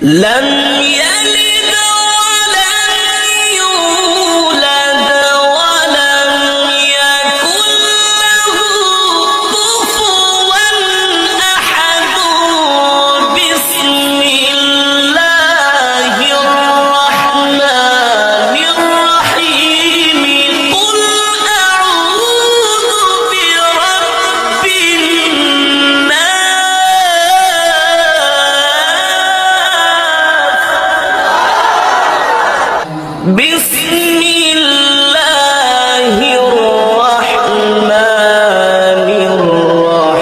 لم يلد ولم يولد ولم يكن له كفوا أحد. بسم الله الرحمن الرحيم. قل أعوذ برب الناس. بسم الله الرحمن الرحيم.